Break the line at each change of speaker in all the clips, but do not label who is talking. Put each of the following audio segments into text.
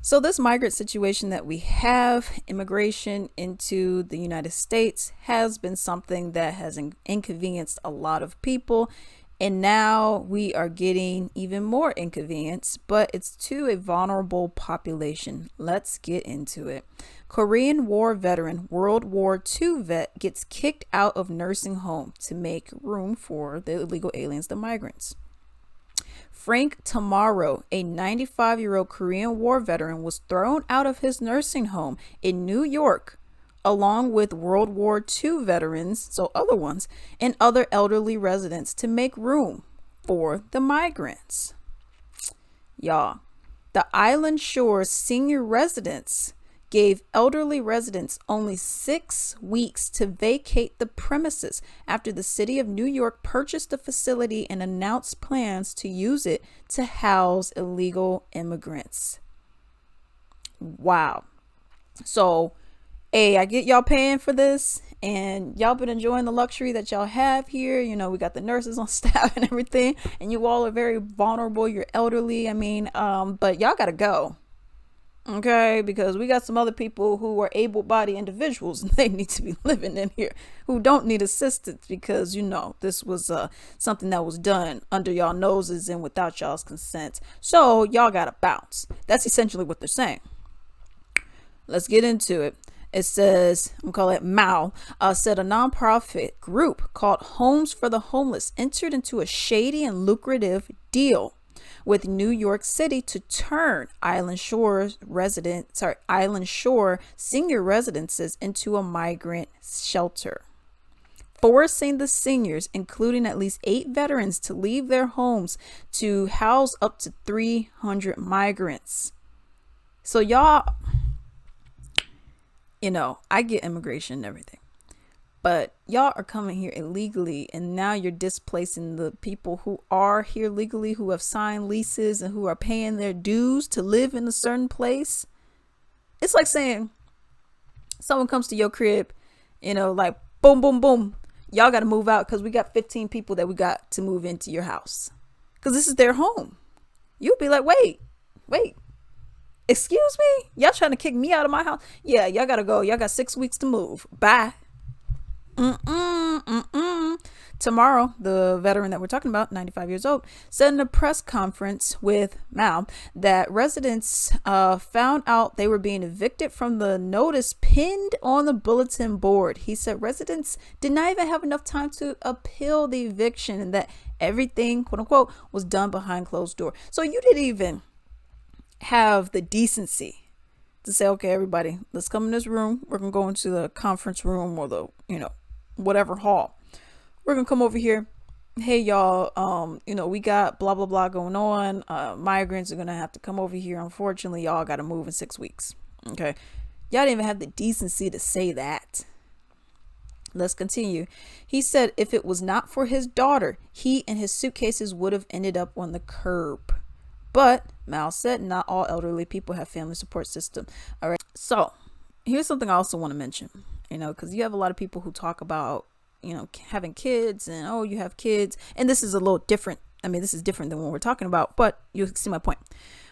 So, this migrant situation that we have, immigration into the United States, has been something that has inconvenienced a lot of people. And now we are getting even more inconvenience, but it's to a vulnerable population. Let's get into it. Korean War veteran, World War II vet gets kicked out of nursing home to make room for the illegal aliens, the migrants. Frank Tamaro, a 95-year-old Korean War veteran, was thrown out of his nursing home in New York, along with World War II veterans, so other ones, and other elderly residents to make room for the migrants. Y'all, the Island Shore senior residents gave elderly residents only 6 weeks to vacate the premises after the city of New York purchased the facility and announced plans to use it to house illegal immigrants. Wow. So, hey, I get y'all paying for this, and y'all been enjoying the luxury that y'all have here. You know, we got the nurses on staff and everything, and you all are very vulnerable. You're elderly. But y'all gotta go. Okay, because we got some other people who are able-bodied individuals and they need to be living in here, who don't need assistance, because this was something that was done under y'all noses and without y'all's consent. So y'all gotta bounce. That's essentially what they're saying. Let's get into it. It says, I'm calling it Mao, said a nonprofit group called Homes for the Homeless entered into a shady and lucrative deal with New York City to turn Island Shore senior residences into a migrant shelter, forcing the seniors, including at least 8 veterans, to leave their homes to house up to 300 migrants. So y'all, I get immigration and everything, but y'all are coming here illegally, and now you're displacing the people who are here legally, who have signed leases and who are paying their dues to live in a certain place. It's like saying someone comes to your crib, like boom, boom, boom. Y'all got to move out because we got 15 people that we got to move into your house because this is their home. You'll be like, wait, excuse me? Y'all trying to kick me out of my house? Yeah, y'all got to go. Y'all got 6 weeks to move. Bye. Tomorrow, the veteran that we're talking about, 95 years old, said in a press conference with Mao that residents found out they were being evicted from the notice pinned on the bulletin board. He said residents did not even have enough time to appeal the eviction and that everything, quote unquote, was done behind closed door. So you didn't even have the decency to say, okay, everybody, let's come in this room. We're going to go into the conference room or the, whatever hall. We're going to come over here. Hey, y'all, we got blah, blah, blah going on. Migrants are going to have to come over here. Unfortunately, y'all got to move in 6 weeks. Okay. Y'all didn't even have the decency to say that. Let's continue. He said if it was not for his daughter, he and his suitcases would have ended up on the curb. But Mal said not all elderly people have family support system. All right. So here's something I also want to mention, because you have a lot of people who talk about, having kids and, oh, you have kids. And this is a little different. This is different than what we're talking about, but you see my point.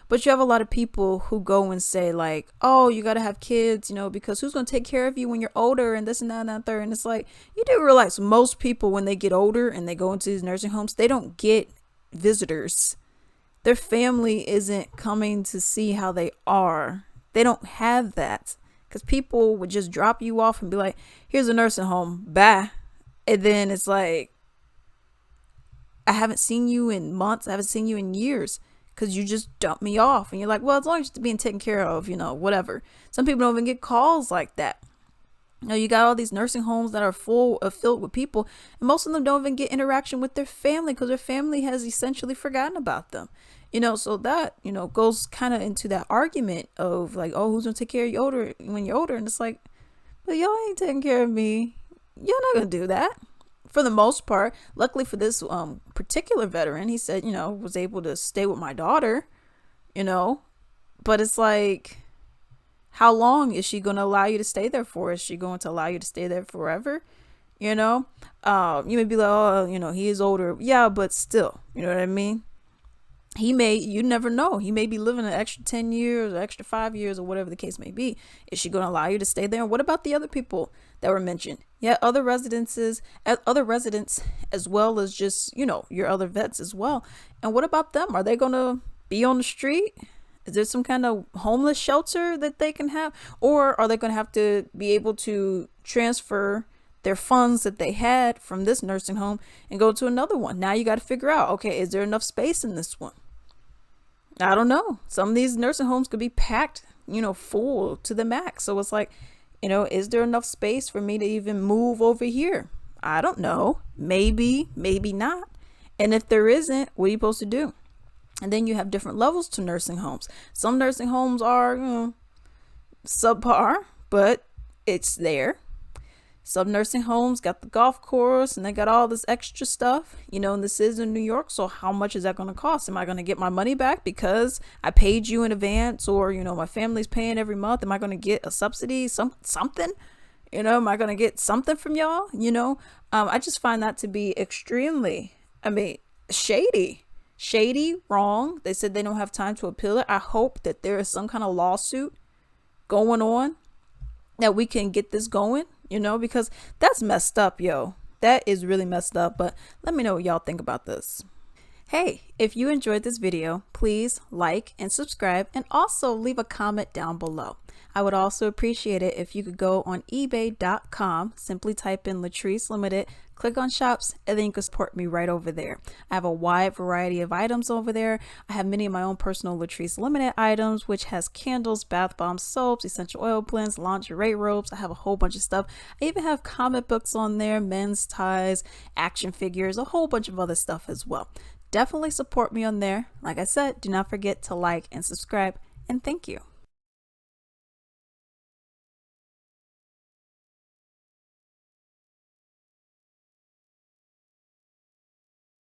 But you have a lot of people who go and say like, oh, you got to have kids, because who's going to take care of you when you're older and this and that and that third. And it's like, you do realize most people, when they get older and they go into these nursing homes, they don't get visitors. Their family isn't coming to see how they are. They don't have that because people would just drop you off and be like, here's a nursing home. Bye. And then it's like, I haven't seen you in months. I haven't seen you in years because you just dumped me off. And you're like, well, as long as you're being taken care of, whatever. Some people don't even get calls like that. You got all these nursing homes that are filled with people, and most of them don't even get interaction with their family because their family has essentially forgotten about them. So that, goes kind of into that argument of like, oh, who's going to take care of you when you're older? And it's like, but y'all ain't taking care of me. You're not going to do that for the most part. Luckily for this particular veteran, he said, was able to stay with my daughter, but it's like, how long is she going to allow you to stay there for? Is she going to allow you to stay there forever? You may be like, oh, he is older. Yeah, but still, you know what I mean? You never know. He may be living an extra 10 years or extra 5 years or whatever the case may be. Is she going to allow you to stay there? And what about the other people that were mentioned? Yeah, other residents, as well as just, your other vets as well. And what about them? Are they going to be on the street? Is there some kind of homeless shelter that they can have? Or are they going to have to be able to transfer their funds that they had from this nursing home and go to another one? Now you got to figure out, okay, is there enough space in this one? I don't know. Some of these nursing homes could be packed, full to the max. So it's like, is there enough space for me to even move over here? I don't know. Maybe, maybe not. And if there isn't, what are you supposed to do? And then you have different levels to nursing homes. Some nursing homes are, subpar, but it's there. Some nursing homes got the golf course and they got all this extra stuff, and this is in New York. So how much is that going to cost? Am I going to get my money back because I paid you in advance, or, my family's paying every month? Am I going to get a subsidy, something? Am I going to get something from y'all? I just find that to be extremely, shady, wrong. They said they don't have time to appeal it. I hope that there is some kind of lawsuit going on that we can get this going, because that's messed up, yo. That is really messed up. But let me know what y'all think about this. Hey, if you enjoyed this video, please like and subscribe, and also leave a comment down below. I would also appreciate it if you could go on ebay.com, simply type in Latrice Limited, click on shops, and then you can support me right over there. I have a wide variety of items over there. I have many of my own personal Latrice Limited items, which has candles, bath bombs, soaps, essential oil blends, lingerie robes. I have a whole bunch of stuff. I even have comic books on there, men's ties, action figures, a whole bunch of other stuff as well. Definitely support me on there. Like I said, do not forget to like and subscribe, and thank you.